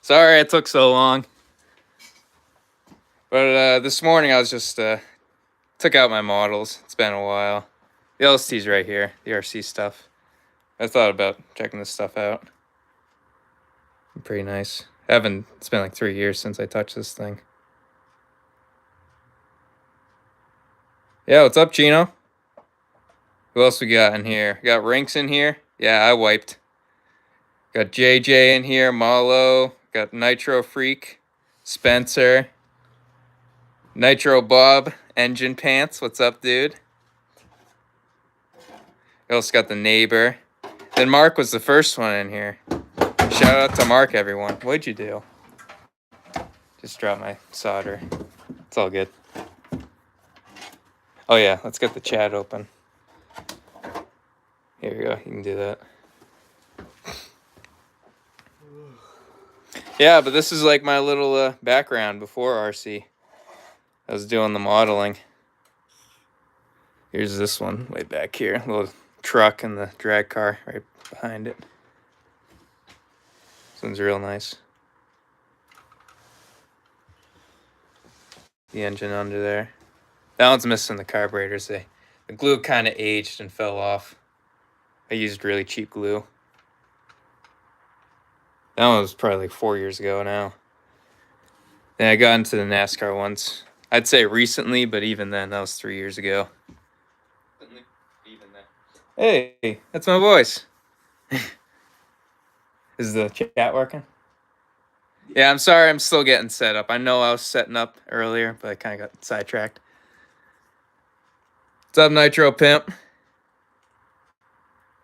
Sorry it took so long. But this morning I was just took out my models. It's been a while. The LST's right here, the RC stuff. I thought about checking this stuff out. Pretty nice. It's been like 3 years since I touched this thing. Yeah, what's up, Chino? Who else we got in here? We got Rinks in here. Yeah, I wiped. Got JJ in here, Malo. Got Nitro Freak, Spencer, Nitro Bob, Engine Pants. What's up, dude? We also got the neighbor. Then Mark was the first one in here. Shout out to Mark, everyone. What'd you do? Just dropped my solder. It's all good. Oh yeah, let's get the chat open. Here we go. You can do that. Yeah, but this is like my little background before RC. I was doing the modeling. Here's this one way back here. Little truck and the drag car right behind it. This one's real nice. The engine under there. That one's missing the carburetors. The glue kind of aged and fell off. I used really cheap glue. That one was probably like 4 years ago now. Then I got into the NASCAR ones. I'd say recently, but even then, that was 3 years ago. Hey, that's my voice. Is the chat working? Yeah, I'm sorry, I'm still getting set up. I know I was setting up earlier, but I kind of got sidetracked. What's up, Nitro Pimp?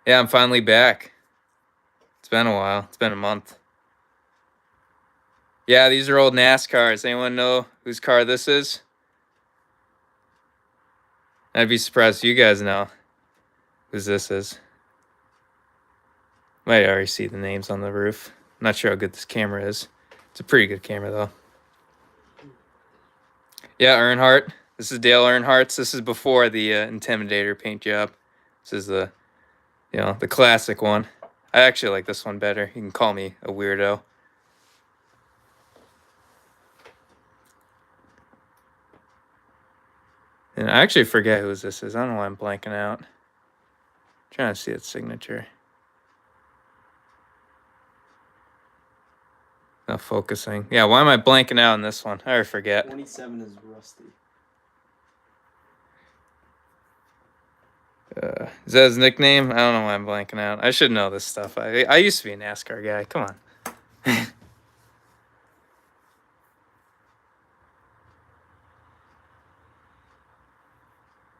Yeah, I'm finally back. It's been a while. It's been a month. Yeah, these are old NASCARs. Anyone know whose car this is? I'd be surprised if you guys know whose this is. Might already see the names on the roof. I'm not sure how good this camera is. It's a pretty good camera, though. Yeah, Earnhardt. This is Dale Earnhardt's. This is before the Intimidator paint job. This is the classic one. I actually like this one better. You can call me a weirdo. And I actually forget whose this is. I don't know why I'm blanking out. Trying to see its signature. Not focusing. Yeah, why am I blanking out on this one? I already forget. 27 is Rusty. Is that his nickname? I don't know why I'm blanking out. I should know this stuff. I used to be a NASCAR guy. Come on.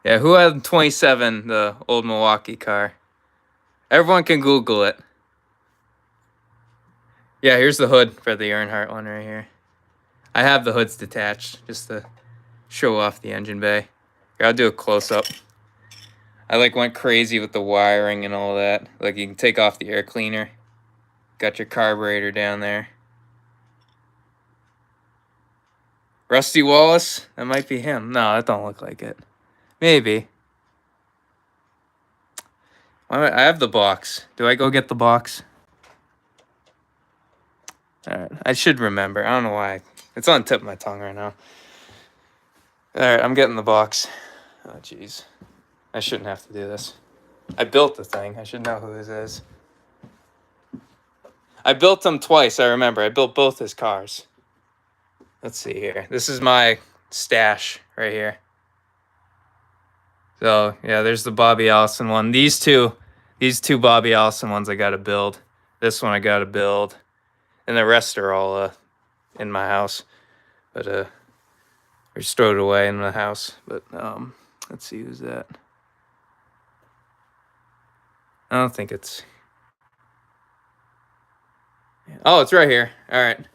Yeah, who had 27, the old Milwaukee car? Everyone can Google it. Yeah, here's the hood for the Earnhardt one right here. I have the hoods detached just to show off the engine bay. Here, I'll do a close-up. I went crazy with the wiring and all that. You can take off the air cleaner. Got your carburetor down there. Rusty Wallace? That might be him. No, that don't look like it. Maybe. I have the box. Do I go get the box? Alright, I should remember. I don't know why. It's on the tip of my tongue right now. Alright, I'm getting the box. Oh, jeez. I shouldn't have to do this. I built the thing. I should know who this is. I built them twice, I remember. I built both his cars. Let's see here. This is my stash right here. So, yeah, there's the Bobby Allison one. These two Bobby Allison ones I got to build. This one I got to build. And the rest are all in my house. But they're stowed away in the house. But let's see, who's that? I don't think it's... Oh, it's right here. All right.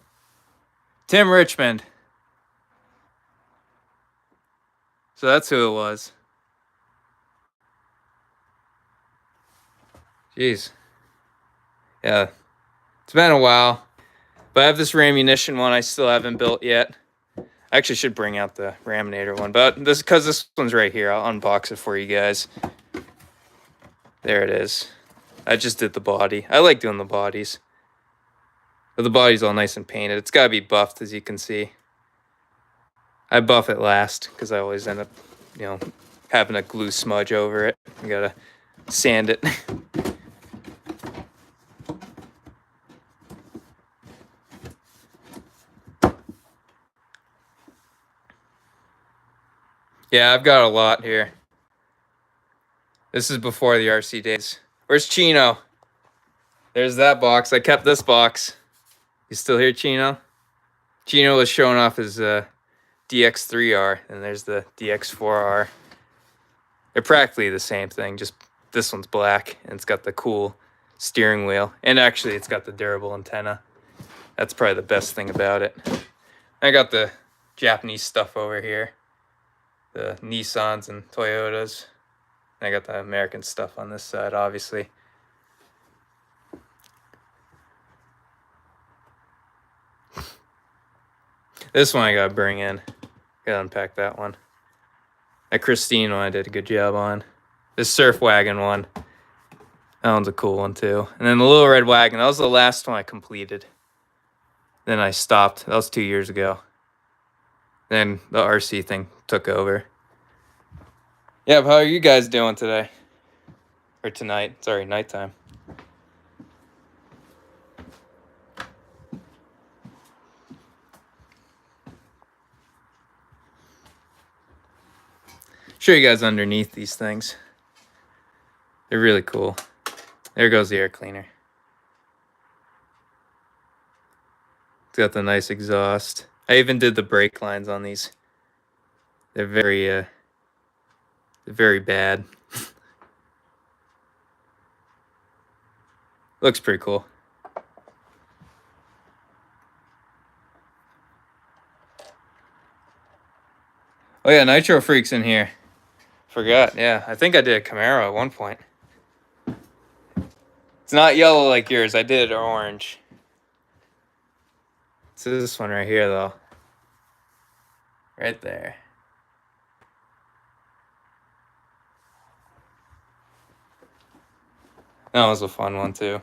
Tim Richmond. So that's who it was. Jeez. Yeah. It's been a while. But I have this Ramunition one I still haven't built yet. I actually should bring out the Raminator one. But because this one's right here, I'll unbox it for you guys. There it is. I just did the body. I like doing the bodies. But the body's all nice and painted. It's got to be buffed, as you can see. I buff it last because I always end up, having a glue smudge over it. You gotta sand it. Yeah, I've got a lot here. This is before the RC days. Where's Chino? There's that box. I kept this box. You still here, Chino? Chino was showing off his DX3R, and there's the DX4R. They're practically the same thing, just this one's black, and it's got the cool steering wheel. And actually, it's got the durable antenna. That's probably the best thing about it. I got the Japanese stuff over here. The Nissans and Toyotas. I got the American stuff on this side, obviously. This one I gotta bring in. Gotta unpack that one. That Christine one I did a good job on. This Surf Wagon one. That one's a cool one too. And then the Little Red Wagon, that was the last one I completed. Then I stopped. That was 2 years ago. Then the RC thing took over. Yeah, how are you guys doing today? Or tonight? Sorry, nighttime. Show you guys underneath these things. They're really cool. There goes the air cleaner. It's got the nice exhaust. I even did the brake lines on these. They're very bad. Looks pretty cool. Oh yeah, Nitro Freak's in here. Forgot, yeah. I think I did a Camaro at one point. It's not yellow like yours. I did orange. It's this one right here, though. Right there. That was a fun one, too.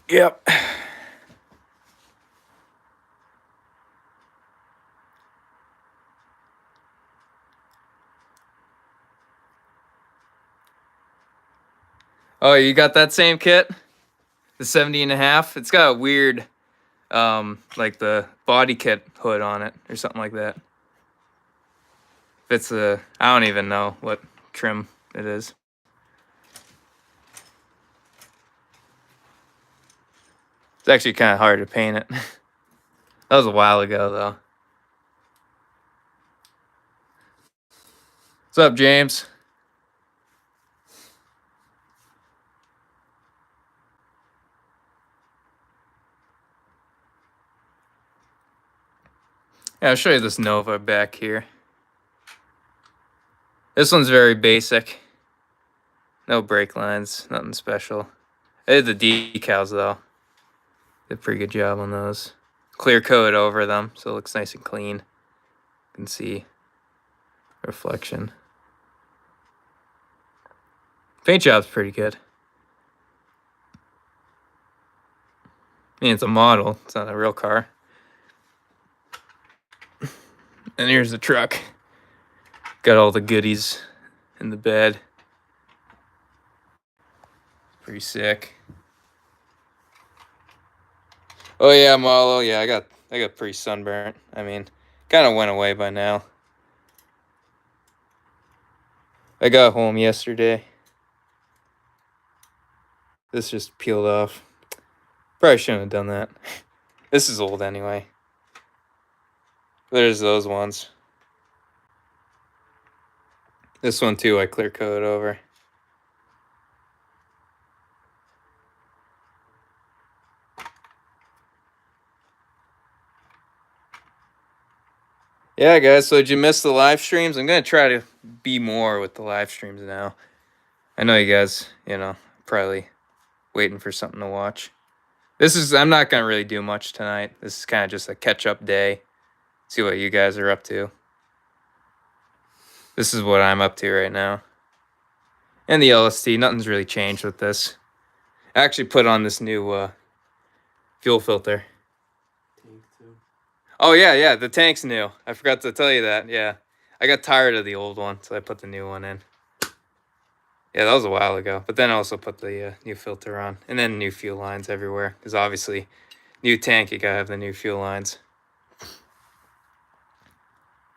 Yep. Oh, you got that same kit? The 70.5? It's got a weird, like the body kit hood on it or something like that. It's I don't even know what trim it is. It's actually kind of hard to paint it. That was a while ago, though. What's up, James? Yeah, I'll show you this Nova back here. This one's very basic. No brake lines, nothing special. I did the decals, though. Did a pretty good job on those. Clear coat over them, so it looks nice and clean. You can see reflection. Paint job's pretty good. I mean, it's a model. It's not a real car. And here's the truck. Got all the goodies in the bed. Pretty sick. Oh yeah, Marlo. Yeah, I got pretty sunburnt. I mean, kind of went away by now. I got home yesterday. This just peeled off. Probably shouldn't have done that. This is old anyway. There's those ones. This one too, I clear coated over. Yeah, guys, so did you miss the live streams? I'm going to try to be more with the live streams now. I know you guys, probably waiting for something to watch. I'm not going to really do much tonight. This is kind of just a catch-up day. See what you guys are up to. This is what I'm up to right now. And the LST, nothing's really changed with this. I actually put on this new fuel filter. Tank too. Oh yeah, the tank's new. I forgot to tell you that. Yeah, I got tired of the old one, so I put the new one in. Yeah, that was a while ago. But then I also put the new filter on, and then new fuel lines everywhere. Because obviously, new tank, you gotta have the new fuel lines.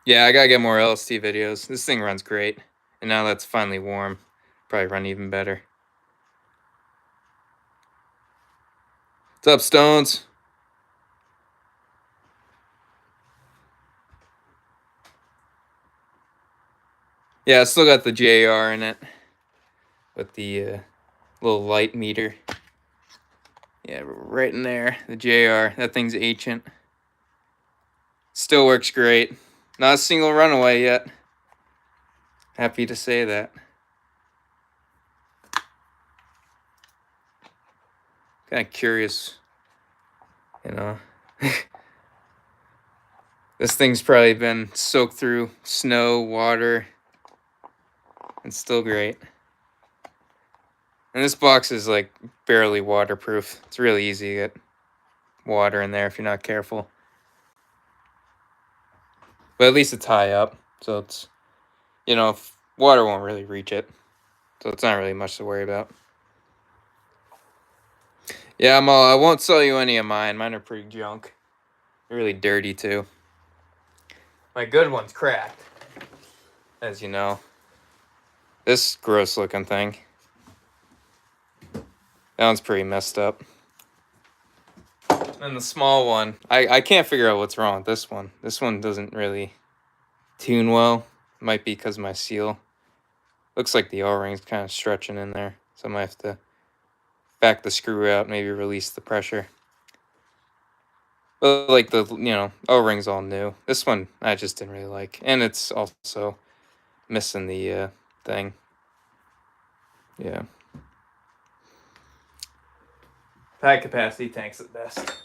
Yeah, I gotta get more LST videos. This thing runs great, and now that's finally warm, probably run even better. What's up, Stones? Yeah, I still got the JR in it with the little light meter. Yeah, right in there, the JR. That thing's ancient. Still works great. Not a single runaway yet. Happy to say that. Kind of curious, you know. This thing's probably been soaked through snow, water, and still great. And this box is like barely waterproof. It's really easy to get water in there if you're not careful. But at least it's high up, so it's, you know, water won't really reach it. So it's not really much to worry about. Yeah, I won't sell you any of mine. Mine are pretty junk. They're really dirty too. My good one's cracked, as you know. This gross looking thing. That one's pretty messed up. And the small one, I can't figure out what's wrong with this one. This one doesn't really tune well. Might be because my seal. Looks like the O-ring's kind of stretching in there. So I might have to back the screw out, maybe release the pressure. But like the, O-ring's all new. This one I just didn't really like. And it's also missing the thing. Yeah. High capacity tanks at best.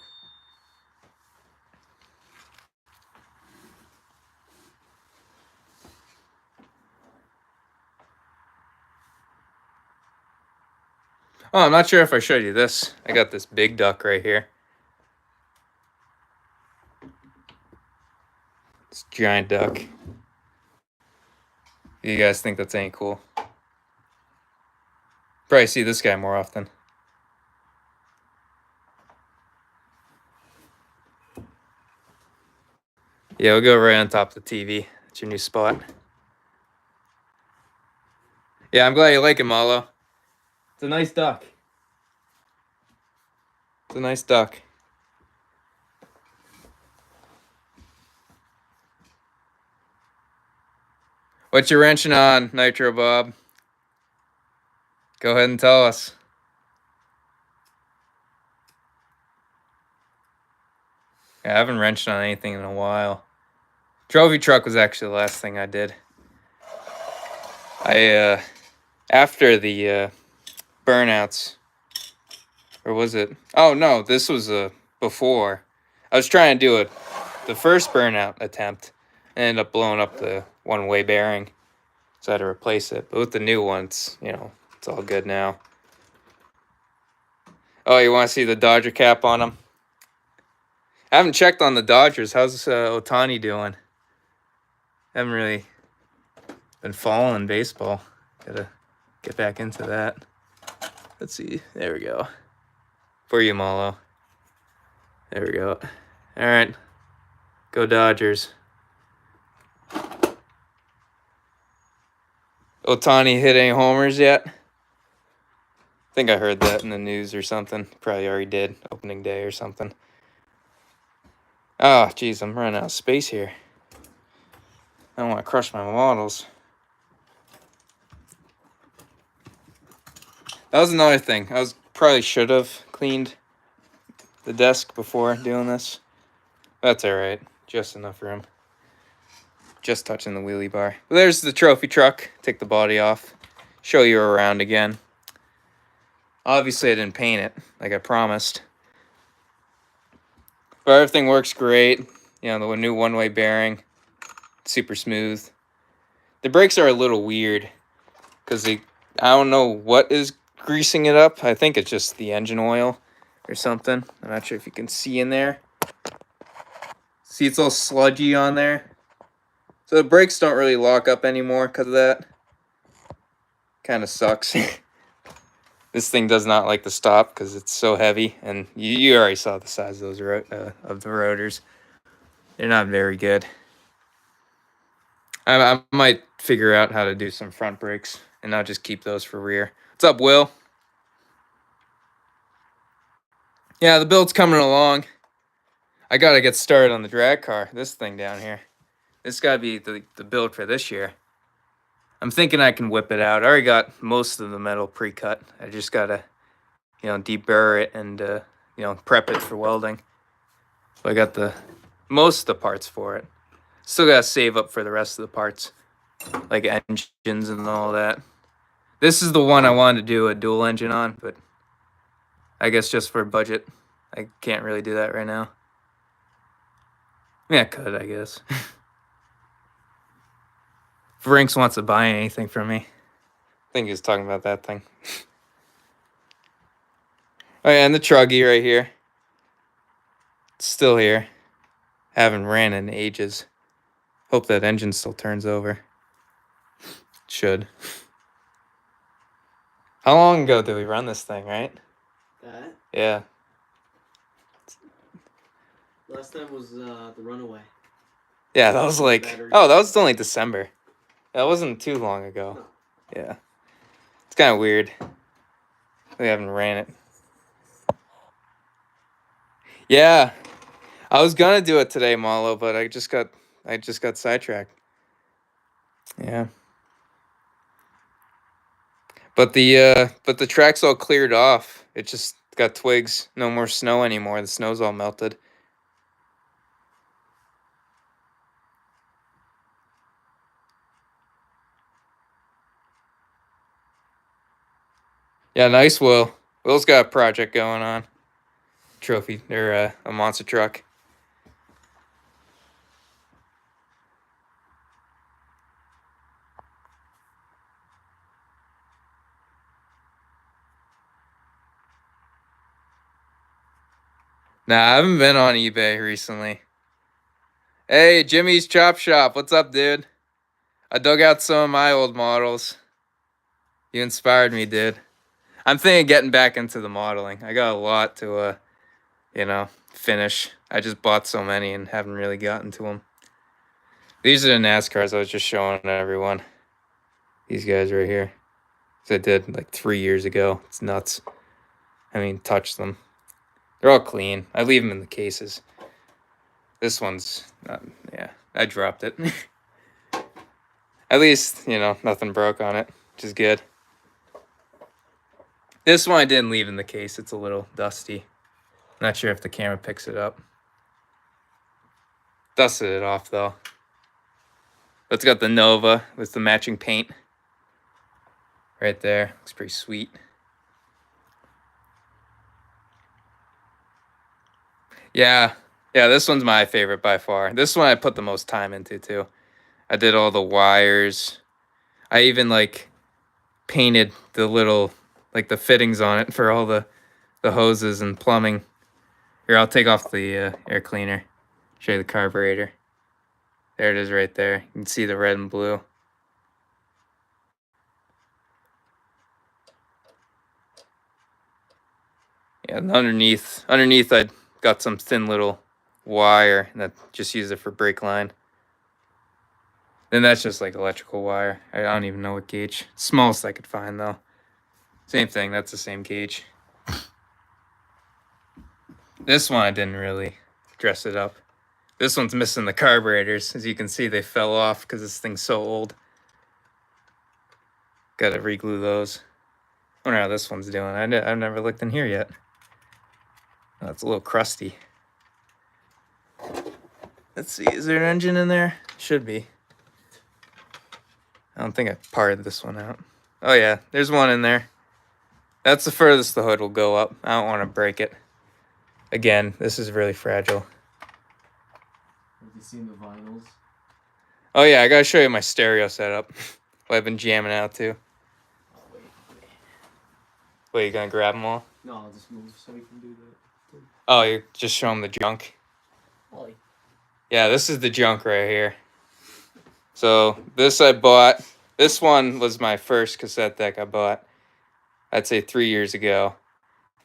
Oh, I'm not sure if I showed you this. I got this big duck right here. It's a giant duck. You guys think that's any cool? Probably see this guy more often. Yeah, we'll go right on top of the TV. It's your new spot. Yeah, I'm glad you like it, Malo. It's a nice duck. It's a nice duck. What you wrenching on, Nitro Bob? Go ahead and tell us. Yeah, I haven't wrenched on anything in a while. Trophy truck was actually the last thing I did. After the burnouts, or was it? Oh no, this was before. I was trying to do it, the first burnout attempt. I ended up blowing up the one-way bearing, so I had to replace it. But with the new ones, it's all good now. Oh, you want to see the Dodger cap on them? I haven't checked on the Dodgers. How's Ohtani doing? I haven't really been following baseball. Gotta get back into that. Let's see. There we go. For you, Malo. There we go. All right. Go Dodgers. Ohtani hit any homers yet? I think I heard that in the news or something. Probably already did. Opening day or something. Oh, geez, I'm running out of space here. I don't want to crush my models. That was another thing. Probably should have cleaned the desk before doing this. That's all right. Just enough room. Just touching the wheelie bar. But there's the trophy truck. Take the body off. Show you around again. Obviously, I didn't paint it like I promised. But everything works great. The new one-way bearing. Super smooth. The brakes are a little weird because I don't know what is greasing it up. I think it's just the engine oil or something. I'm not sure if you can see in there. See, it's all sludgy on there. So the brakes don't really lock up anymore because of that. Kind of sucks. This thing does not like to stop because it's so heavy, and you already saw the size of those of the rotors. They're not very good. I might figure out how to do some front brakes, and I'll just keep those for rear. What's up, Will? Yeah, the build's coming along. I gotta get started on the drag car. This thing down here. This gotta be the build for this year. I'm thinking I can whip it out. I already got most of the metal pre-cut. I just gotta, deburr it and prep it for welding. So I got most of the parts for it. Still gotta save up for the rest of the parts, like engines and all that. This is the one I wanted to do a dual engine on, but I guess just for budget, I can't really do that right now. Yeah, I could, I guess. If Rinks wants to buy anything from me, I think he was talking about that thing. Oh yeah, and the truggy right here. It's still here. Haven't ran in ages. Hope that engine still turns over. It should. How long ago did we run this thing, right? That? Yeah. Last time was the Runaway. Yeah, that was like... Oh, that was only December. That wasn't too long ago. No. Yeah. It's kind of weird. We haven't ran it. Yeah. I was gonna do it today, Malo, but I just got sidetracked. Yeah. But the track's all cleared off. It just got twigs. No more snow anymore. The snow's all melted. Yeah, nice, Will. Will's got a project going on. Trophy, or a monster truck. Nah, I haven't been on eBay recently. Hey, Jimmy's Chop Shop. What's up, dude? I dug out some of my old models. You inspired me, dude. I'm thinking of getting back into the modeling. I got a lot to, finish. I just bought so many and haven't really gotten to them. These are the NASCARs I was just showing everyone. These guys right here. I did like 3 years ago. It's nuts. I mean, touch them. They're all clean. I leave them in the cases. This one's not, yeah, I dropped it. At least, nothing broke on it, which is good. This one I didn't leave in the case. It's a little dusty. Not sure if the camera picks it up. Dusted it off, though. It's got the Nova with the matching paint. Right there. Looks pretty sweet. Yeah, this one's my favorite by far. This one I put the most time into, too. I did all the wires. I even, painted the little, the fittings on it for all the hoses and plumbing. Here, I'll take off the air cleaner. Show you the carburetor. There it is right there. You can see the red and blue. Yeah, and underneath I got some thin little wire that just use it for brake line. Then that's just electrical wire. I don't even know what gauge. Smallest I could find though. Same thing, that's the same gauge. This one I didn't really dress it up. This one's missing the carburetors. As you can see, they fell off because this thing's so old. Gotta re-glue those. I wonder how this one's doing. I've never looked in here yet. Oh, it's a little crusty. Let's see, is there an engine in there? Should be. I don't think I parted this one out. Oh yeah, there's one in there. That's the furthest the hood will go up. I don't want to break it. Again, this is really fragile. Have you seen the vinyls? Oh yeah, I gotta show you my stereo setup. What I've been jamming out to. Oh, wait. Wait, you gonna grab them all? No, I'll just move so we can do the. Oh, you just show them the junk. Ollie. Yeah, this is the junk right here. So this I bought. This one was my first cassette deck I bought. I'd say 3 years ago.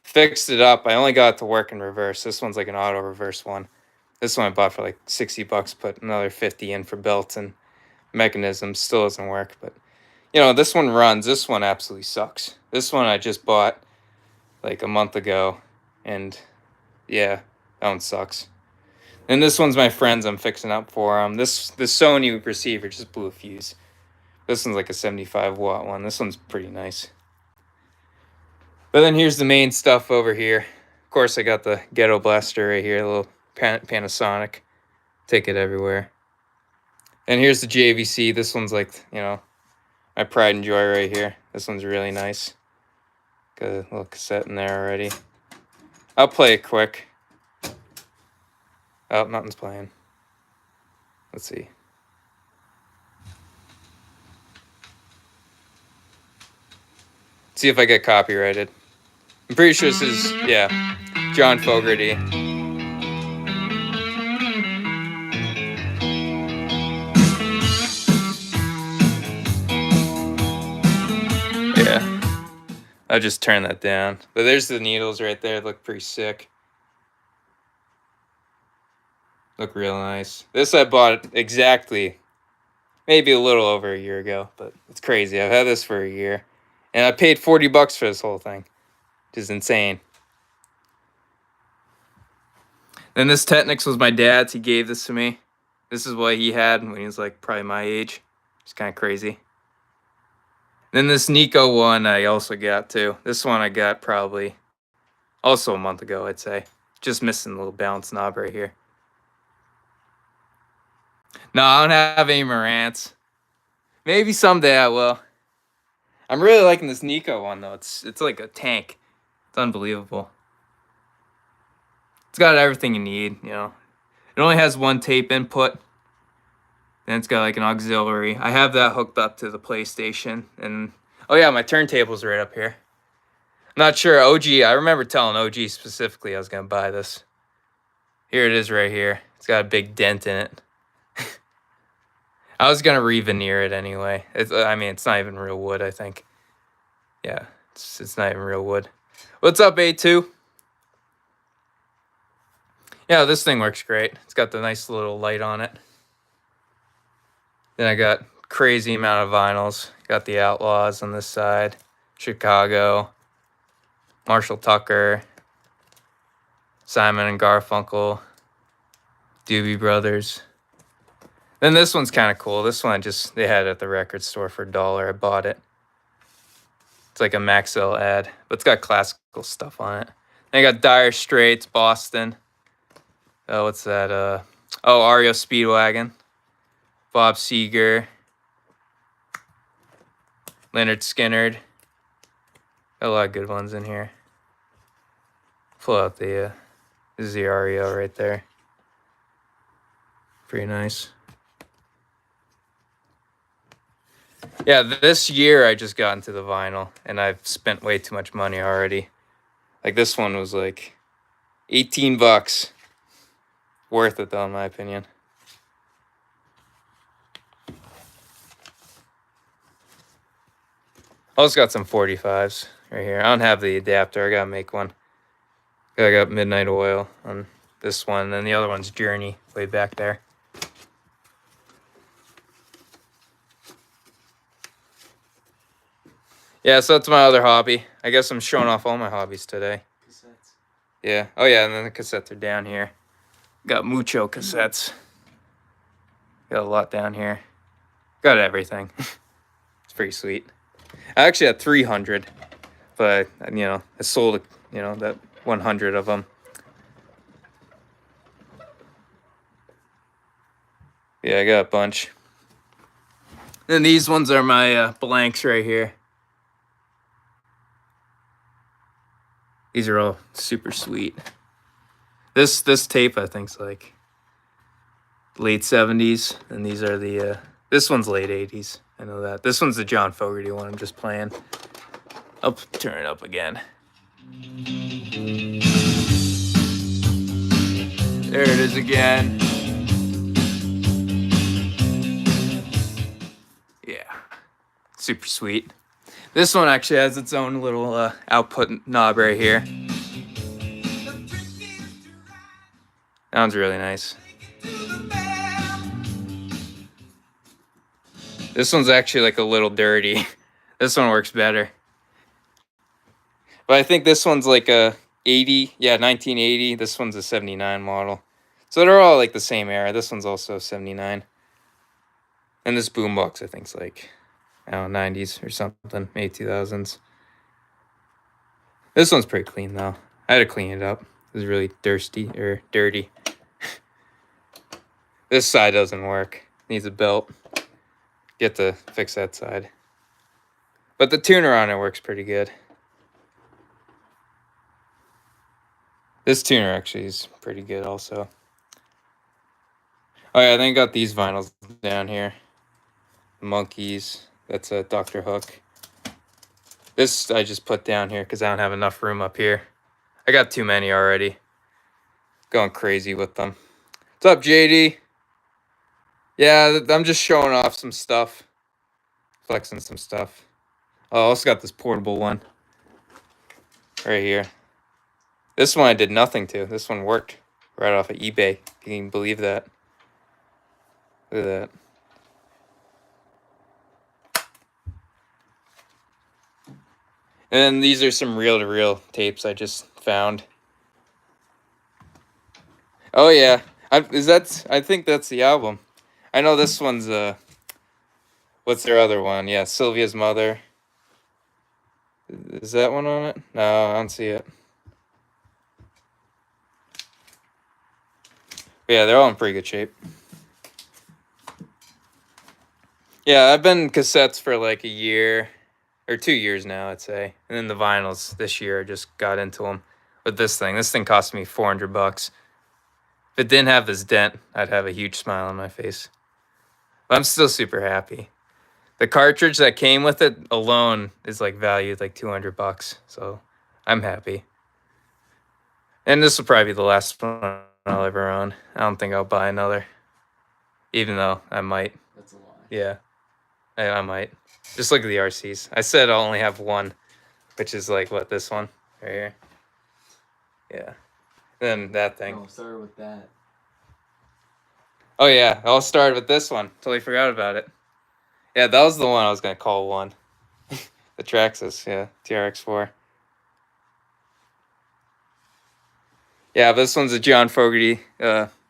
Fixed it up. I only got it to work in reverse. This one's like an auto reverse one. This one I bought for like $60. Put another 50 in for belts and mechanisms. Still doesn't work, but you know, this one runs. This one absolutely sucks. This one I just bought like a month ago, and yeah, that one sucks. And this one's my friend's. I'm fixing up for him. This Sony receiver just blew a fuse. This one's like a 75-watt one. This one's pretty nice. But then here's the main stuff over here. Of course, I got the Ghetto Blaster right here, a little Panasonic. Take it everywhere. And here's the JVC. This one's like, you know, my pride and joy right here. This one's really nice. Got a little cassette in there already. I'll play it quick. Oh, nothing's playing. Let's see. See if I get copyrighted. I'm pretty sure this is, yeah, John Fogerty. Yeah. I'll just turn that down. But there's the needles right there. Look pretty sick. Look real nice. This I bought exactly, maybe a little over a year ago, but it's crazy. I've had this for a year. And I paid $40 for this whole thing, which is insane. Then this Technics was my dad's. He gave this to me. This is what he had when he was like probably my age. It's kind of crazy. Then this Nico one I also got too. This one I got probably also a month ago, I'd say. Just missing the little balance knob right here. No, I don't have any Marantz. Maybe someday I will. I'm really liking this Nico one though. It's like a tank. It's unbelievable. It's got everything you need, you know. It only has one tape input. Then it's got like an auxiliary. I have that hooked up to the PlayStation. And oh yeah, my turntable's right up here. I'm not sure. OG, I remember telling OG specifically I was gonna buy this. Here it is right here. It's got a big dent in it. I was gonna re-veneer it anyway. I mean, it's not even real wood, I think. Yeah, it's not even real wood. What's up, A2? Yeah, this thing works great. It's got the nice little light on it. Then I got crazy amount of vinyls. Got the Outlaws on this side. Chicago. Marshall Tucker. Simon and Garfunkel. Doobie Brothers. Then this one's kind of cool. This one they had it at the record store for $1. I bought it. It's like a Maxell ad, but it's got classical stuff on it. Then I got Dire Straits, Boston. Oh, what's that? REO Speedwagon. Bob Seger. Leonard Skinner. Got a lot of good ones in here. Pull out this is the REO right there. Pretty nice. Yeah, this year I just got into the vinyl, and I've spent way too much money already. Like this one was like $18. Worth it though, in my opinion. Also got some 45s right here. I don't have the adapter. I gotta make one. I got Midnight Oil on this one, and the other one's Journey way back there. Yeah, so that's my other hobby. I guess I'm showing off all my hobbies today. Cassettes. Yeah. Oh yeah, and then the cassettes are down here. Got mucho cassettes. Got a lot down here. Got everything. It's pretty sweet. I actually had 300, but you know, I sold that 100 of them. Yeah, I got a bunch. And these ones are my blanks right here. These are all super sweet. This tape I think's like late 70s, and these are the this one's late 80s. I know that. This one's the John Fogerty one I'm just playing. I'll turn it up again. There it is again. Yeah, super sweet. This one actually has its own little output knob right here. Sounds really nice. This one's actually like a little dirty. This one works better. But I think this one's like a 80, yeah, 1980. This one's a 79 model. So they're all like the same era. This one's also 79. And this boombox I think's like, I don't know, 90s or something, maybe 2000s. This one's pretty clean though. I had to clean it up. It was really dirty. This side doesn't work. Needs a belt. Get to fix that side. But the tuner on it works pretty good. This tuner actually is pretty good also. Oh yeah, I think I got these vinyls down here. The Monkeys. That's a Dr. Hook. This I just put down here because I don't have enough room up here. I got too many already. Going crazy with them. What's up, JD? Yeah, I'm just showing off some stuff. Flexing some stuff. Oh, I also got this portable one. Right here. This one I did nothing to. This one worked right off of eBay. Can you believe that? Look at that. And these are some reel-to-reel tapes I just found. Oh yeah, I think that's the album. I know this one's what's their other one? Yeah, Sylvia's Mother. Is that one on it? No, I don't see it. But yeah, they're all in pretty good shape. Yeah, I've been cassettes for like a year or 2 years now, I'd say. And then the vinyls this year, I just got into them with this thing. This thing cost me $400. If it didn't have this dent, I'd have a huge smile on my face. But I'm still super happy. The cartridge that came with it alone is like valued like $200. So I'm happy. And this will probably be the last one I'll ever own. I don't think I'll buy another. Even though I might. That's a lie. Yeah. I might. Just look at the RCs. I said I'll only have one, which is like, what, this one? Right here? Yeah. Then that thing. No, start with that. Oh, yeah. I'll start with this one. Totally forgot about it. Yeah, that was the one I was going to call one. The Traxxas, yeah. TRX4. Yeah, but this one's a John Fogerty.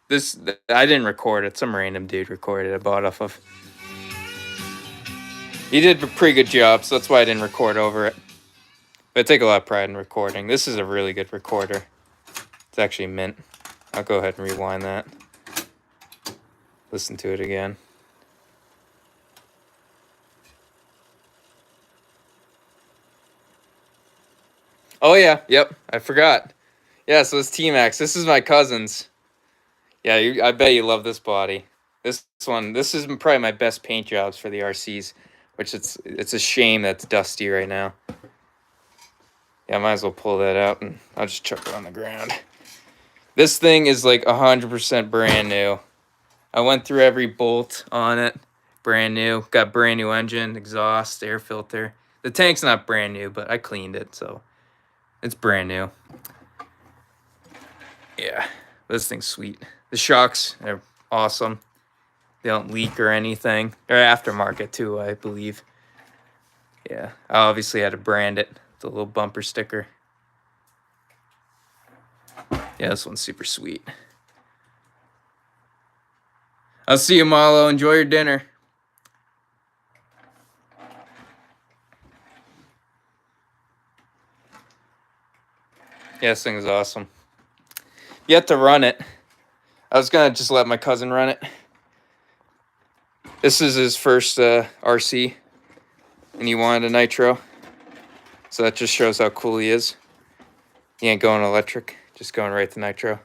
This I didn't record it. Some random dude recorded it. I bought off of. He did a pretty good job, so that's why I didn't record over it. But I take a lot of pride in recording. This is a really good recorder. It's actually mint. I'll go ahead and rewind that. Listen to it again. Oh yeah, yep, I forgot. Yeah, so it's T-Max. This is my cousin's. Yeah, I bet you love this body. This is probably my best paint jobs for the RCs, which it's a shame that's dusty right now. Yeah, I might as well pull that out and I'll just chuck it on the ground. This thing is like 100% brand new. I went through every bolt on it. Brand new. Got brand new engine, exhaust, air filter. The tank's not brand new, but I cleaned it, so it's brand new. Yeah, this thing's sweet. The shocks are awesome. They don't leak or anything. They're aftermarket too, I believe. Yeah, I obviously had to brand it. The little bumper sticker. Yeah, this one's super sweet. I'll see you, Malo. Enjoy your dinner. Yeah, this thing is awesome. You have to run it. I was going to just let my cousin run it. This is his first RC, and he wanted a nitro. So that just shows how cool he is. He ain't going electric, just going right to nitro.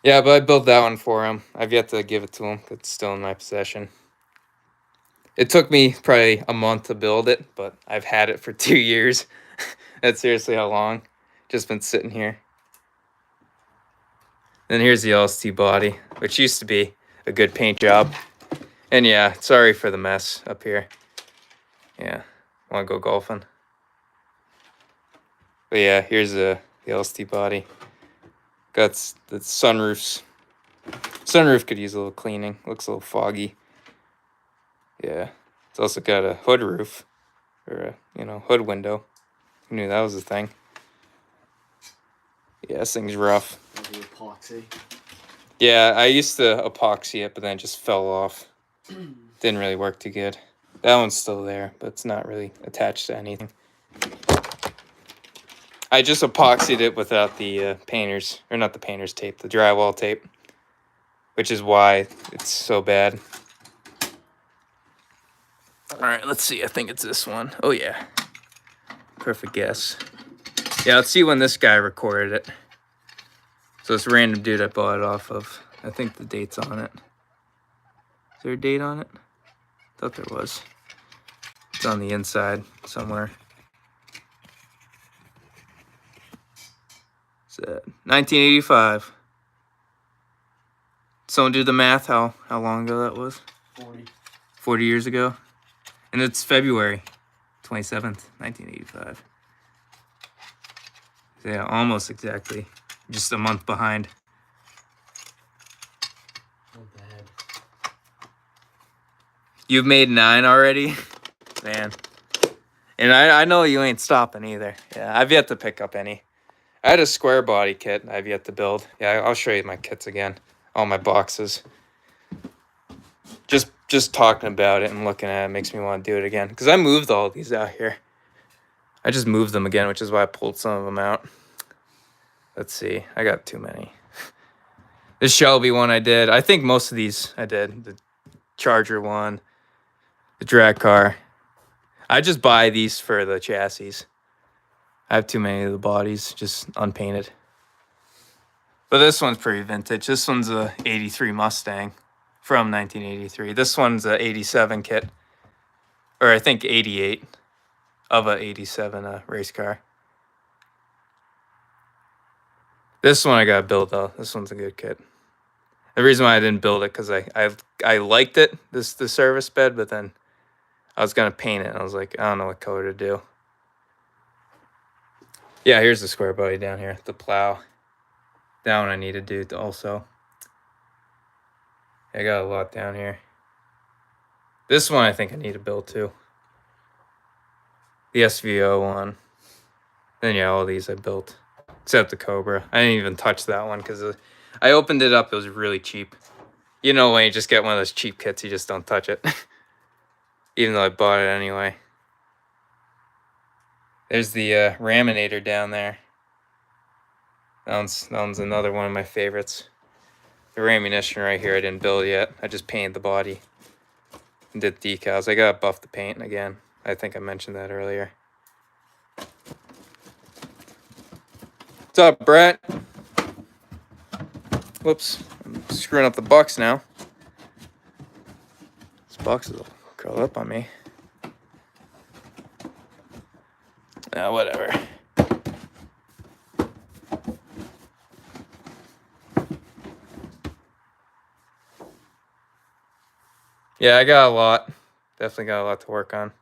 Yeah, but I built that one for him. I've yet to give it to him. It's still in my possession. It took me probably a month to build it, but I've had it for 2 years. That's seriously how long. Just been sitting here. Then here's the LST body, which used to be a good paint job. And yeah, sorry for the mess up here. Yeah, want to go golfing. But yeah, here's the LST body. Got the sunroofs. Sunroof could use a little cleaning. Looks a little foggy. Yeah, it's also got a hood roof, or a hood window. Who knew that was a thing? Yeah, this thing's rough. The epoxy. Yeah, I used to epoxy it, but then it just fell off. Didn't really work too good. That one's still there, but it's not really attached to anything. I just epoxied it without the painters, or not the painters tape, the drywall tape, which is why it's so bad. All right, let's see. I think it's this one. Oh yeah, perfect guess. Yeah, let's see when this guy recorded it. So this random dude I bought it off of. I think the date's on it. Is there a date on it? Thought there was. It's on the inside somewhere. It's 1985. Someone do the math. How long ago that was? 40. 40 years ago. And it's February 27th, 1985. So yeah, almost exactly. Just a month behind. Not bad. You've made 9 already? Man. And I know you ain't stopping either. Yeah, I've yet to pick up any. I had a square body kit I've yet to build. Yeah, I'll show you my kits again. All my boxes. Just talking about it and looking at it makes me want to do it again. Because I moved all these out here. I just moved them again, which is why I pulled some of them out. Let's see. I got too many. This Shelby one I did. I think most of these I did. The Charger one. The drag car. I just buy these for the chassis. I have too many of the bodies, just unpainted. But this one's pretty vintage. This one's a 83 Mustang from 1983. This one's a 87 kit. Or I think 88 of a 87 race car. This one I got to build though. This one's a good kit. The reason why I didn't build it because I liked it, the service bed, but then I was gonna paint it and I was like, I don't know what color to do. Yeah, here's the square body down here, the plow. That one I need to do also. I got a lot down here. This one I think I need to build too. The SVO one. Then yeah, all these I built. Except the Cobra. I didn't even touch that one because I opened it up. It was really cheap. You know when you just get one of those cheap kits, you just don't touch it. Even though I bought it anyway. There's the Raminator down there. That one's another one of my favorites. The Ramunition right here I didn't build yet. I just painted the body. And did decals. I gotta buff the paint again. I think I mentioned that earlier. What's up, Brett? Whoops. I'm screwing up the box now. This box is all curled up on me. Whatever. Yeah, I got a lot. Definitely got a lot to work on.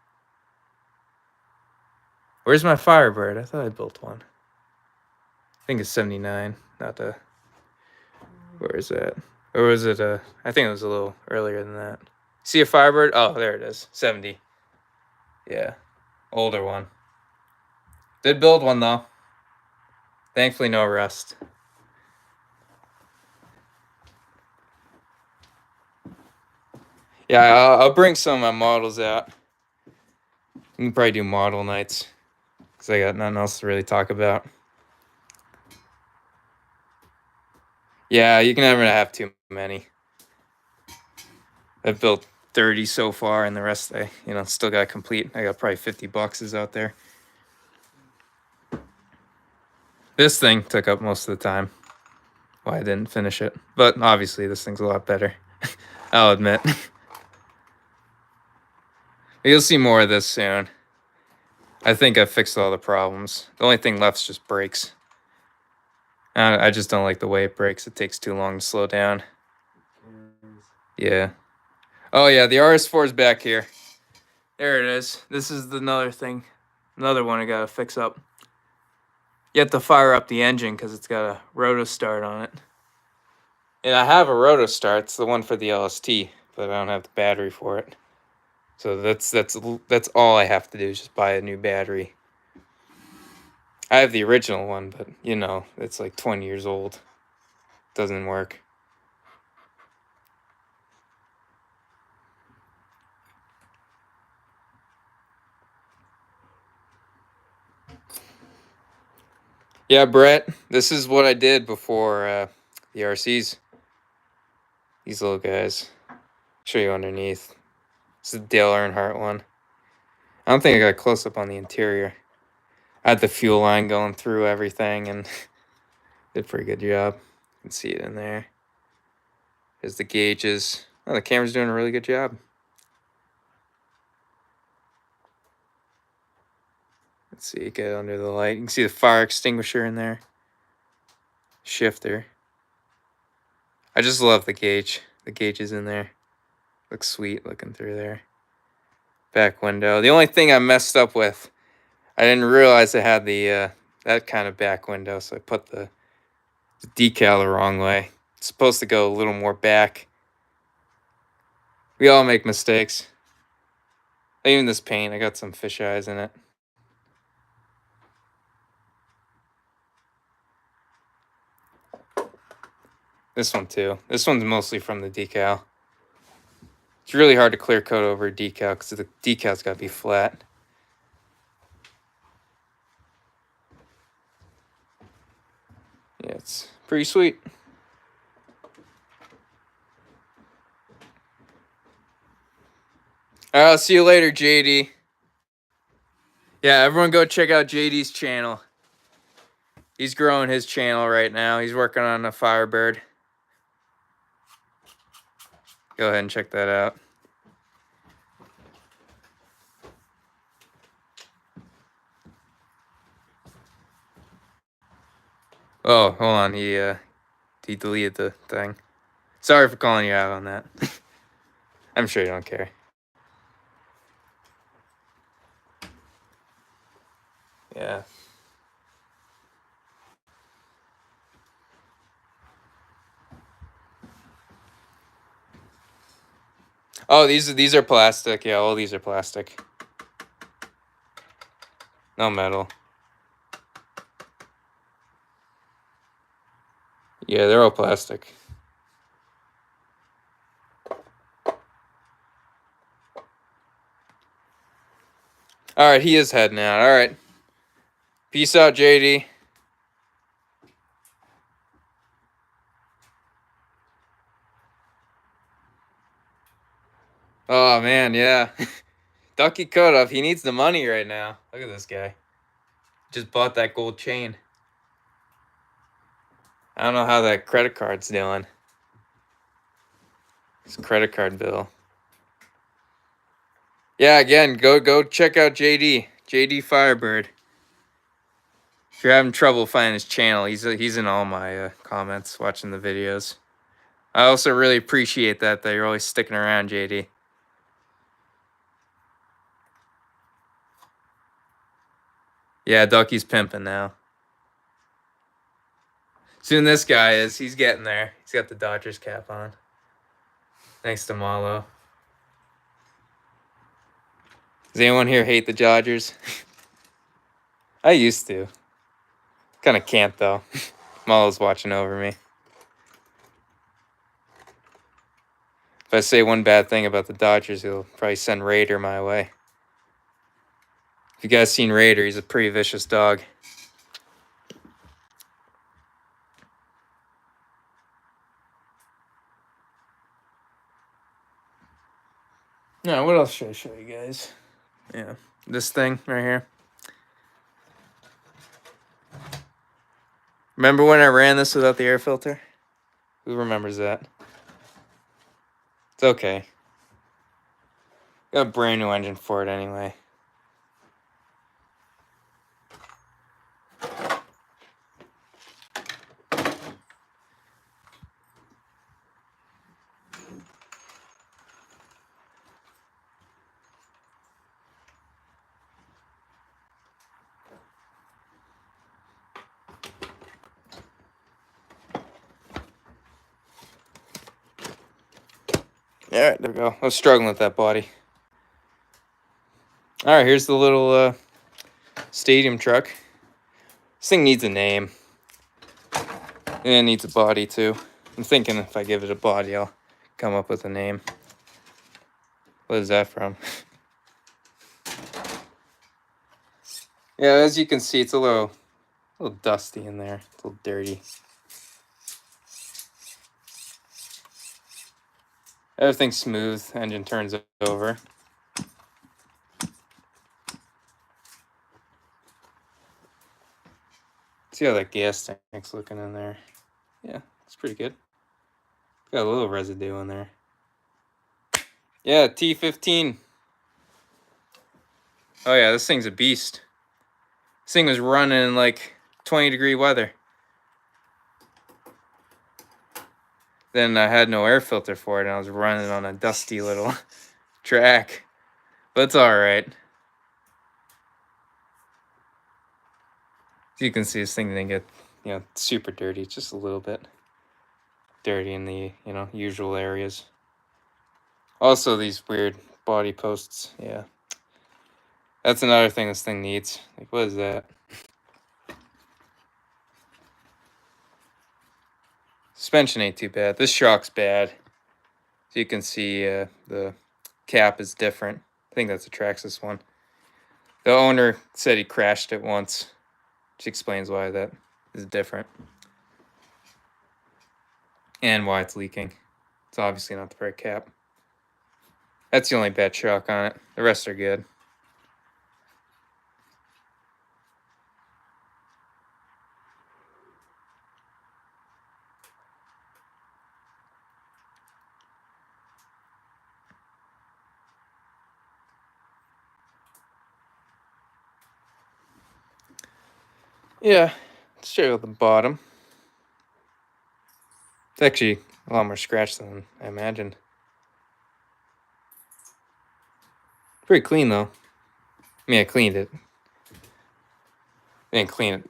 Where's my Firebird? I thought I built one. I think it's 79, not the... Where is that? Or was it I think it was a little earlier than that. See a Firebird? Oh, there it is. 70. Yeah. Older one. Did build one, though. Thankfully, no rust. Yeah, I'll bring some of my models out. We can probably do model nights. Because I got nothing else to really talk about. Yeah, you can never have too many. I've built 30 so far, and the rest I, still got to complete. I got probably 50 boxes out there. This thing took up most of the time. why I didn't finish it. But obviously this thing's a lot better. I'll admit. You'll see more of this soon. I think I fixed all the problems. The only thing left is just brakes. I just don't like the way it breaks. It takes too long to slow down. Yeah. Oh yeah, the RS4 is back here. There it is. This is another thing. Another one I gotta fix up. You have to fire up the engine because it's got a roto-start on it. And I have a roto-start. It's the one for the LST, but I don't have the battery for it. So that's all I have to do is just buy a new battery. I have the original one, but you know, it's like 20 years old. Doesn't work. Yeah, Brett, this is what I did before the RCs. These little guys. Show you underneath. This is the Dale Earnhardt one. I don't think I got a close-up on the interior. I had the fuel line going through everything and did a pretty good job. You can see it in there. There's the gauges. Oh, the camera's doing a really good job. Let's see, get under the light. You can see the fire extinguisher in there. Shifter. I just love the gauge. The gauge is in there. Looks sweet looking through there. Back window. The only thing I messed up with, I didn't realize it had the that kind of back window, so I put the decal the wrong way. It's supposed to go a little more back. We all make mistakes. Even this paint, I got some fish eyes in it. This one too. This one's mostly from the decal. It's really hard to clear coat over a decal because the decal's got to be flat. Yeah, it's pretty sweet. All right, I'll see you later, JD. Yeah, everyone go check out JD's channel. He's growing his channel right now. He's working on a Firebird. Go ahead and check that out. Oh, hold on. He deleted the thing. Sorry for calling you out on that. I'm sure you don't care. Yeah. Oh, these are plastic. Yeah, all these are plastic. No metal. Yeah, they're all plastic. All right, he is heading out. All right. Peace out, JD. Oh, man, yeah. Ducky Kodov, he needs the money right now. Look at this guy. Just bought that gold chain. I don't know how that credit card's doing. His credit card bill. Yeah, again, go check out JD Firebird. If you're having trouble finding his channel, he's in all my comments, watching the videos. I also really appreciate that you're always sticking around, JD. Yeah, Ducky's pimping now. Soon this guy is. He's getting there. He's got the Dodgers cap on. Thanks to Malo. Does anyone here hate the Dodgers? I used to. Kind of can't, though. Malo's watching over me. If I say one bad thing about the Dodgers, he'll probably send Raider my way. If you guys seen Raider, he's a pretty vicious dog. Now, what else should I show you guys? Yeah, this thing right here. Remember when I ran this without the air filter? Who remembers that? It's okay. Got a brand new engine for it anyway. Alright, there we go. I was struggling with that body. Alright, here's the little stadium truck. This thing needs a name. And it needs a body too. I'm thinking if I give it a body, I'll come up with a name. What is that from? Yeah, as you can see, it's a little dusty in there. It's a little dirty. Everything's smooth. Engine turns over. See how that gas tank's looking in there. Yeah, it's pretty good. Got a little residue in there. Yeah, T15. Oh yeah, this thing's a beast. This thing was running in like 20-degree weather. Then I had no air filter for it, and I was running on a dusty little track. But it's alright. As you can see, this thing didn't get, super dirty. Just a little bit dirty in the, usual areas. Also, these weird body posts. Yeah. That's another thing this thing needs. Like, what is that? Suspension ain't too bad. This shock's bad. As you can see, the cap is different. I think that's a Traxxas one. The owner said he crashed it once, which explains why that is different. And why it's leaking. It's obviously not the right cap. That's the only bad shock on it. The rest are good. Yeah, let's check out the bottom. It's actually a lot more scratched than I imagined. Pretty clean though. I mean, I cleaned it. I didn't clean it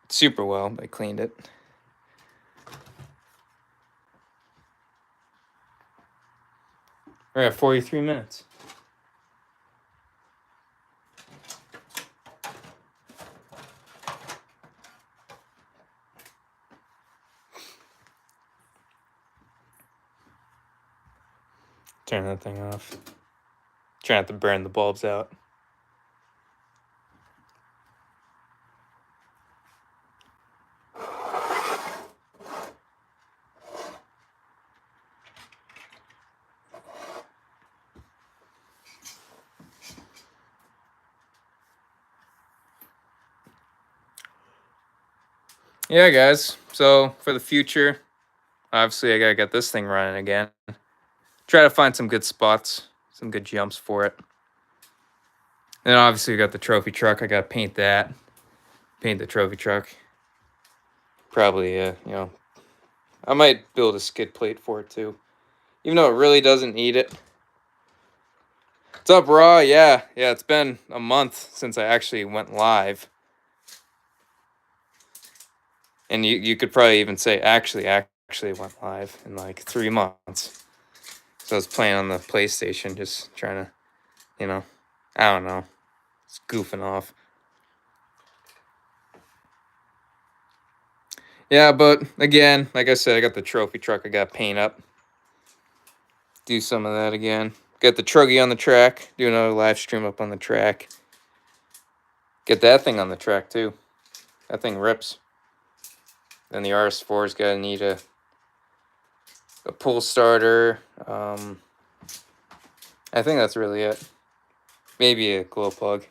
super well, but I cleaned it. We're at 43 minutes. Turn that thing off. Try not to burn the bulbs out. Yeah, guys. So for the future, obviously I gotta get this thing running again. Try to find some good spots, some good jumps for it. And obviously we got the trophy truck. I gotta paint that. Paint the trophy truck. Probably, I might build a skid plate for it too. Even though it really doesn't need it. What's up, Raw? Yeah, it's been a month since I actually went live. And you could probably even say actually went live in like 3 months. So I was playing on the PlayStation, just trying to, I don't know. It's goofing off. Yeah, but again, like I said, I got the trophy truck I got to paint up. Do some of that again. Got the truggy on the track. Do another live stream up on the track. Get that thing on the track too. That thing rips. Then the RS4 is gonna need a pull starter. I think that's really it. Maybe a glow plug.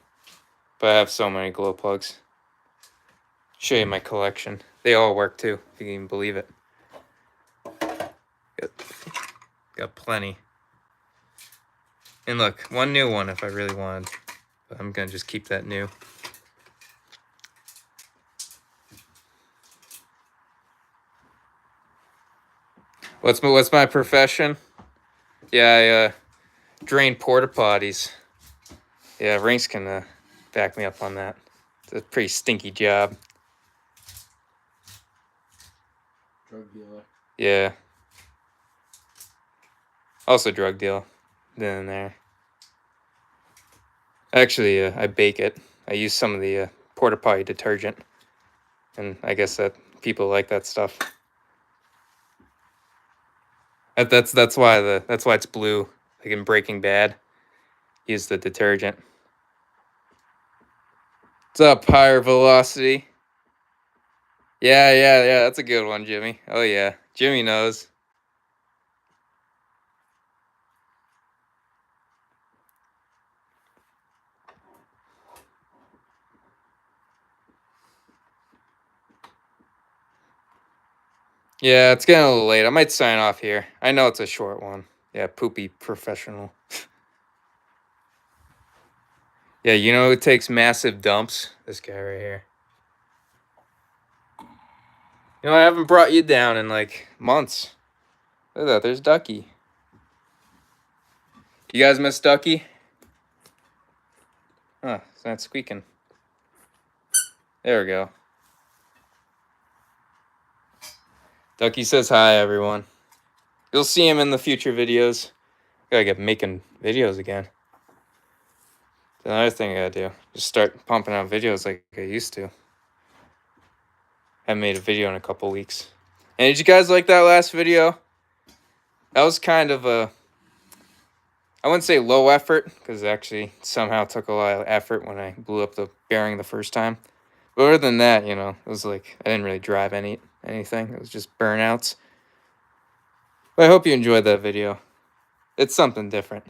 But I have so many glow plugs. Show you my collection. They all work too, if you can even believe it. Got plenty. And look, one new one if I really wanted. But I'm gonna just keep that new. What's my profession? Yeah, I drain porta potties. Yeah, Rinks can back me up on that. It's a pretty stinky job. Drug dealer. Yeah. Also drug deal. Then and there. Actually, I bake it. I use some of the porta potty detergent, and I guess that people like that stuff. That's why it's blue. Like in Breaking Bad, use the detergent. What's up, higher velocity? Yeah. That's a good one, Jimmy. Oh yeah, Jimmy knows. Yeah, it's getting a little late. I might sign off here. I know it's a short one. Yeah, poopy professional. Yeah, you know who takes massive dumps? This guy right here. You know, I haven't brought you down in like months. Look at that, there's Ducky. You guys miss Ducky? Huh, it's not squeaking. There we go. Ducky says hi, everyone. You'll see him in the future videos. Gotta get making videos again. That's another thing I gotta do. Just start pumping out videos like I used to. Haven't made a video in a couple weeks. And did you guys like that last video? That was kind of a, I wouldn't say low effort, because it actually somehow took a lot of effort when I blew up the bearing the first time. But other than that, you know, it was like, I didn't really drive anything. It was just burnouts. But I hope you enjoyed that video. It's something different.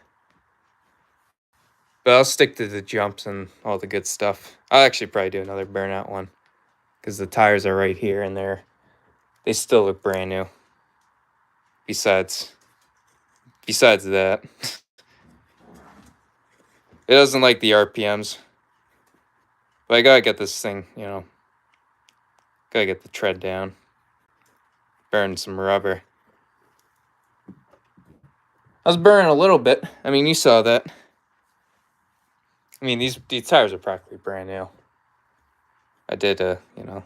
But I'll stick to the jumps and all the good stuff. I'll actually probably do another burnout one, because the tires are right here and they still look brand new. Besides that, it doesn't like the RPMs. But I gotta get this thing, you know, gotta get the tread down. Burn some rubber. I was burning a little bit. I mean, you saw that. I mean, these tires are practically brand new. I did, you know,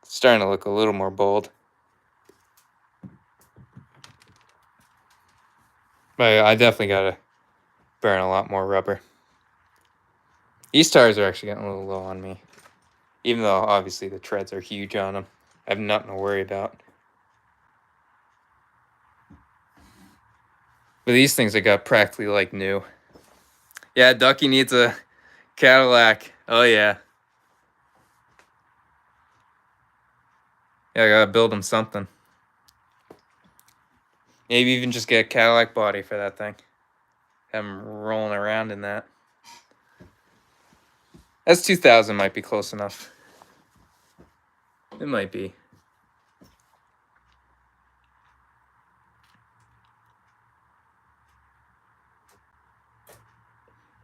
it's starting to look a little more bold. But I definitely gotta burn a lot more rubber. These tires are actually getting a little low on me. Even though, obviously, the treads are huge on them. I have nothing to worry about. But these things I got practically like new. Yeah, Ducky needs a Cadillac. Oh, yeah. Yeah, I gotta build him something. Maybe even just get a Cadillac body for that thing. Have him rolling around in that. S2000 might be close enough. It might be.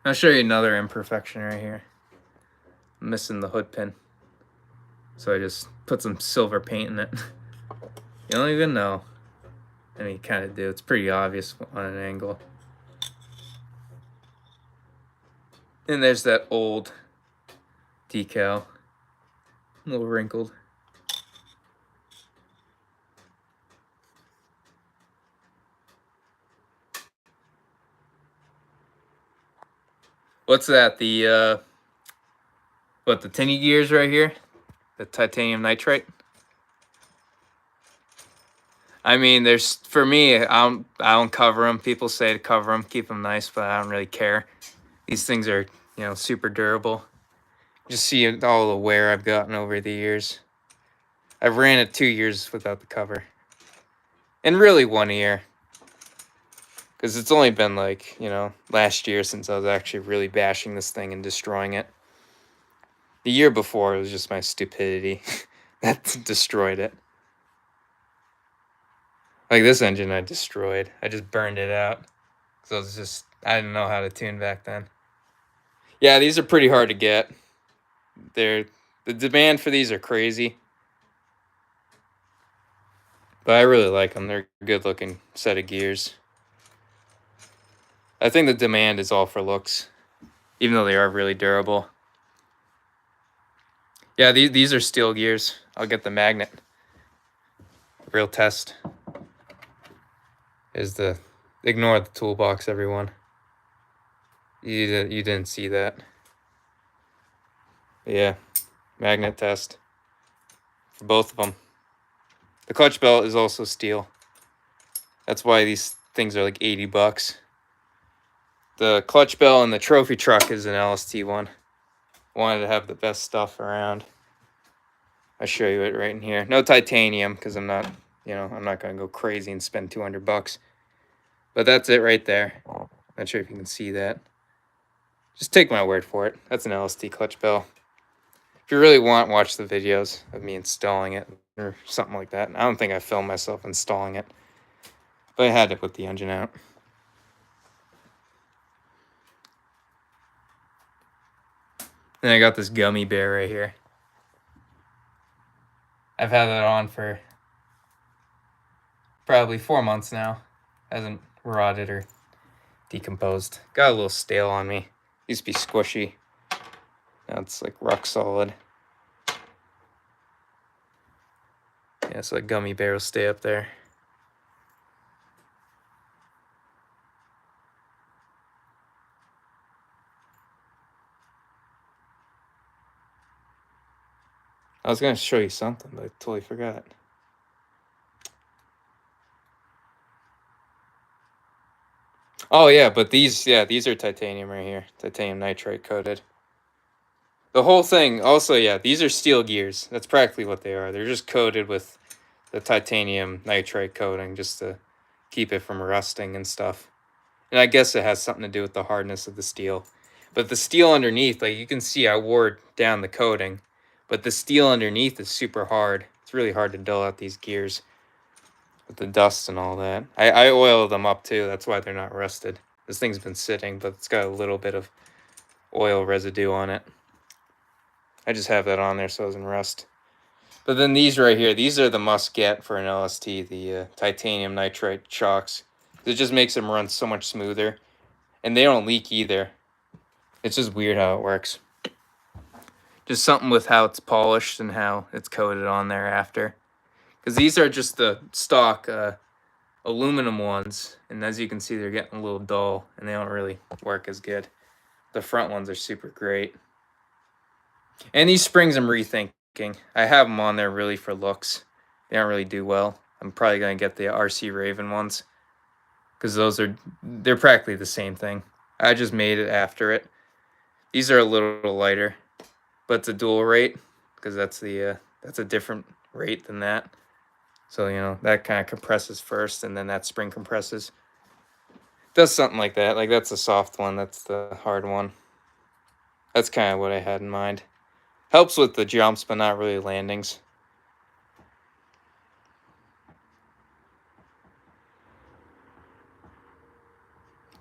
I'll show you another imperfection right here. I'm missing the hood pin. So I just put some silver paint in it. You don't even know. I mean, you kind of do. It's pretty obvious on an angle. And there's that old decal. A little wrinkled. What's that? The tinny gears right here? The titanium nitride? I mean, for me, I don't cover them. People say to cover them, keep them nice, but I don't really care. These things are, you know, super durable. Just see all the wear I've gotten over the years. I've ran it 2 years without the cover. And really 1 year. Because it's only been like, you know, last year since I was actually really bashing this thing and destroying it. The year before, it was just my stupidity that destroyed it. Like this engine I destroyed. I just burned it out. So it's just, I didn't know how to tune back then. Yeah, these are pretty hard to get. The demand for these are crazy. But I really like them. They're a good looking set of gears. I think the demand is all for looks, even though they are really durable. Yeah, these are steel gears. I'll get the magnet. Real test is the, ignore the toolbox, everyone. You didn't see that. But yeah, magnet test for both of them. The clutch belt is also steel. That's why these things are like 80 bucks. The clutch belt and the trophy truck is an LST one. Wanted to have the best stuff around. I'll show you it right in here. No titanium, because I'm not going to go crazy and spend 200 bucks. But that's it right there. Not sure if you can see that. Just take my word for it. That's an LST clutch bell. If you really want, watch the videos of me installing it or something like that. I don't think I filmed myself installing it. But I had to put the engine out. Then I got this gummy bear right here. I've had that on for probably 4 months now. Hasn't rotted or decomposed. Got a little stale on me. Used to be squishy. Now it's like rock solid. Yeah, so a gummy bear will stay up there. I was going to show you something, but I totally forgot. Oh yeah, but these are titanium right here. Titanium nitride coated. The whole thing, also, yeah, these are steel gears. That's practically what they are. They're just coated with the titanium nitride coating just to keep it from rusting and stuff. And I guess it has something to do with the hardness of the steel. But the steel underneath, like you can see, I wore down the coating. But the steel underneath is super hard. It's really hard to dull out these gears with the dust and all that. I oil them up too. That's why they're not rusted. This thing's been sitting, but it's got a little bit of oil residue on it. I just have that on there so it doesn't rust. But then these right here, these are the must get for an LST, the titanium nitride shocks. It just makes them run so much smoother. And they don't leak either. It's just weird how it works. Just something with how it's polished and how it's coated on there after. Because these are just the stock aluminum ones. And as you can see, they're getting a little dull. And they don't really work as good. The front ones are super great. And these springs I'm rethinking. I have them on there really for looks. They don't really do well. I'm probably going to get the RC Raven ones. Because they're practically the same thing. I just made it after it. These are a little lighter. But it's a dual rate. Because that's a different rate than that. So, that kind of compresses first. And then that spring compresses. Does something like that. Like that's a soft one. That's the hard one. That's kind of what I had in mind. Helps with the jumps, but not really landings.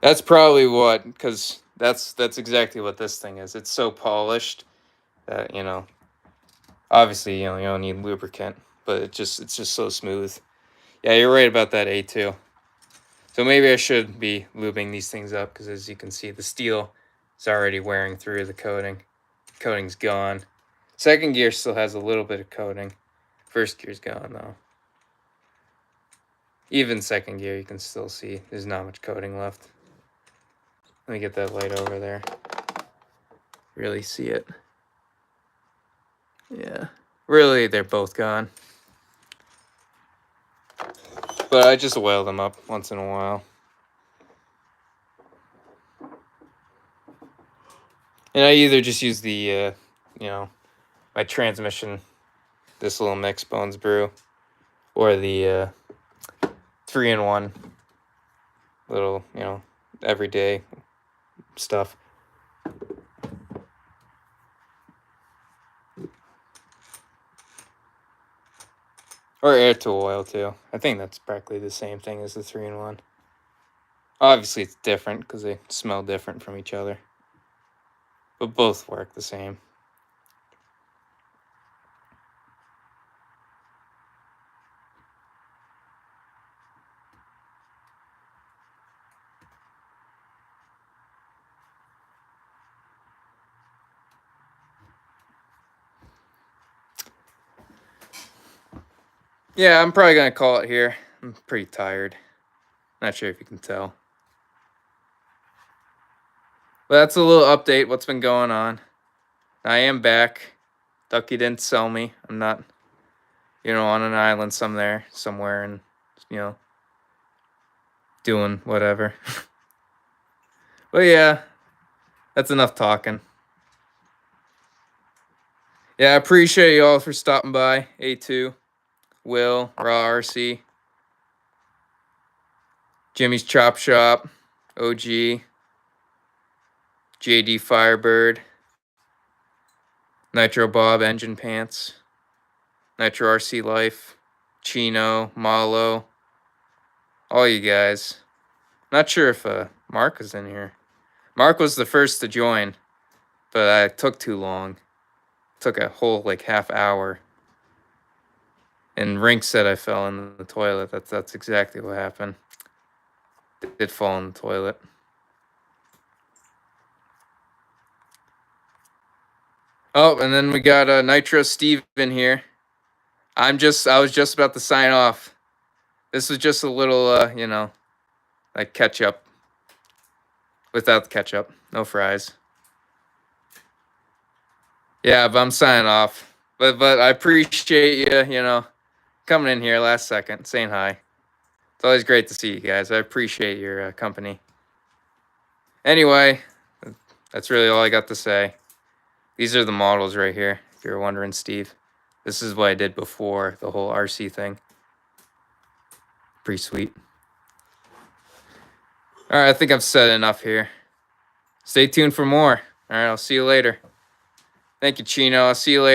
That's probably what, because that's exactly what this thing is. It's so polished that, obviously, you don't need lubricant, but it's just so smooth. Yeah, you're right about that A2. So maybe I should be lubing these things up, because as you can see, the steel is already wearing through the coating. Coating's gone. Second gear still has a little bit of coating. First gear's gone, though. Even second gear, you can still see there's not much coating left. Let me get that light over there. Really see it. Yeah. Really, they're both gone. But I just oil them up once in a while. And I either just use the, my transmission, this little mix Bones Brew, or the 3-in-1 little, everyday stuff. Or air to oil too. I think that's practically the same thing as the 3-in-1. Obviously it's different because they smell different from each other. But both work the same. Yeah, I'm probably going to call it here. I'm pretty tired. Not sure if you can tell. But that's a little update, what's been going on. I am back. Ducky didn't sell me. I'm not, on an island somewhere and, doing whatever. But yeah, that's enough talking. Yeah, I appreciate you all for stopping by. A2, Will, Raw RC, Jimmy's Chop Shop, OG, JD Firebird, Nitro Bob Engine Pants, Nitro RC Life, Chino, Malo, all you guys. Not sure if Mark is in here. Mark was the first to join, but I took too long. Took a whole half hour. And Rink said I fell in the toilet. That's exactly what happened. Did fall in the toilet. Oh, and then we got Nitro Steve in here. I was just about to sign off. This was just a little, ketchup. Without the ketchup. No fries. Yeah, but I'm signing off. But I appreciate you, coming in here last second, saying hi. It's always great to see you guys. I appreciate your company. Anyway, that's really all I got to say. These are the models right here, if you're wondering, Steve. This is what I did before the whole RC thing. Pretty sweet. All right, I think I've said enough here. Stay tuned for more. All right, I'll see you later. Thank you, Chino. I'll see you later.